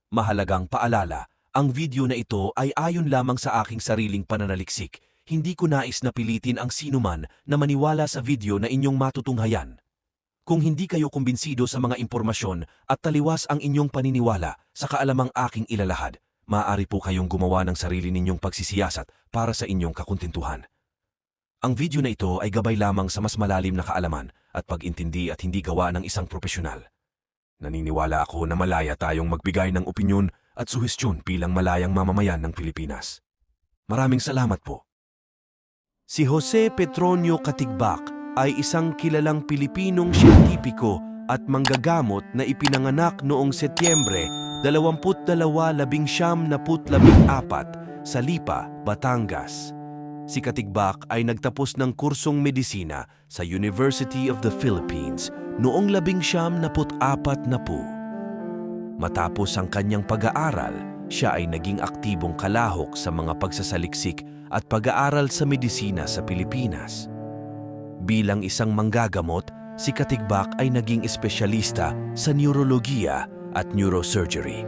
Mahalagang paalala, ang video na ito ay ayon lamang sa aking sariling pananaliksik. Hindi ko nais na pilitin ang sinuman na maniwala sa video na inyong matutunghayan. Kung hindi kayo kumbinsido sa mga impormasyon at taliwas ang inyong paniniwala sa kaalamang aking ilalahad, maaari po kayong gumawa ng sarili ninyong pagsisiyasat para sa inyong kakuntintuhan. Ang video na ito ay gabay lamang sa mas malalim na kaalaman at pag-intindi at hindi gawa ng isang profesional. Naniniwala ako na malaya tayong magbigay ng opinyon at suhestyon bilang malayang mamamayan ng Pilipinas. Maraming salamat po. Si Jose Petronio Katigbak ay isang kilalang Pilipinong siyentipiko at manggagamot na ipinanganak noong Setyembre 1914 sa Lipa, Batangas. Si Katigbak ay nagtapos ng kursong medisina sa University of the Philippines noong 1940. Matapos ang kanyang pag-aaral, siya ay naging aktibong kalahok sa mga pagsasaliksik at pag-aaral sa medisina sa Pilipinas. Bilang isang manggagamot, si Katigbak ay naging espesyalista sa neurologiya at neurosurgery.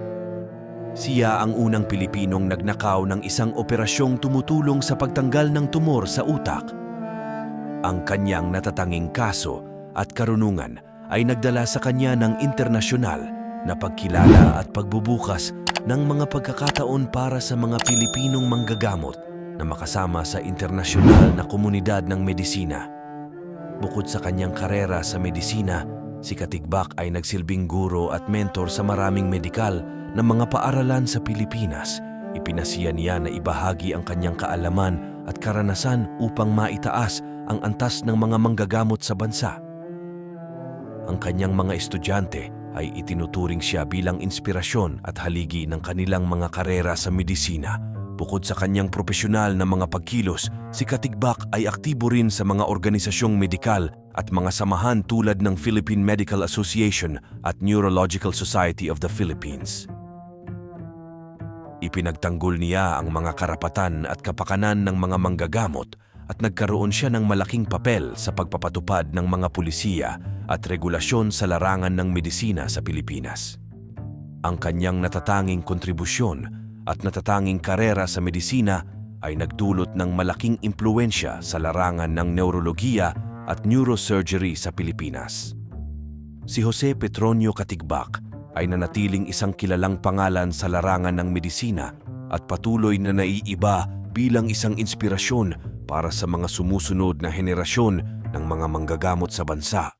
Siya ang unang Pilipinong nagnakaw ng isang operasyong tumutulong sa pagtanggal ng tumor sa utak. Ang kanyang natatanging kaso at karunungan ay nagdala sa kanya ng internasyonal na pagkilala at pagbubukas ng mga pagkakataon para sa mga Pilipinong manggagamot na makasama sa internasyonal na komunidad ng medisina. Bukod sa kanyang karera sa medisina, si Katigbak ay nagsilbing guro at mentor sa maraming medikal na mga paaralan sa Pilipinas. Ipinasiya niya na ibahagi ang kanyang kaalaman at karanasan upang maitaas ang antas ng mga manggagamot sa bansa. Ang kanyang mga estudyante ay itinuturing siya bilang inspirasyon at haligi ng kanilang mga karera sa medisina. Bukod sa kanyang profesional na mga pagkilos, si Katigbak ay aktibo rin sa mga organisasyong medikal at mga samahan tulad ng Philippine Medical Association at Neurological Society of the Philippines. Ipinagtanggol niya ang mga karapatan at kapakanan ng mga manggagamot at nagkaroon siya ng malaking papel sa pagpapatupad ng mga pulisiya at regulasyon sa larangan ng medisina sa Pilipinas. Ang kanyang natatanging kontribusyon at natatanging karera sa medisina ay nagdulot ng malaking impluwensya sa larangan ng neurologiya at neurosurgery sa Pilipinas. Si Jose Petronio Katigbak ay nanatiling isang kilalang pangalan sa larangan ng medisina at patuloy na naiiba bilang isang inspirasyon para sa mga sumusunod na henerasyon ng mga manggagamot sa bansa.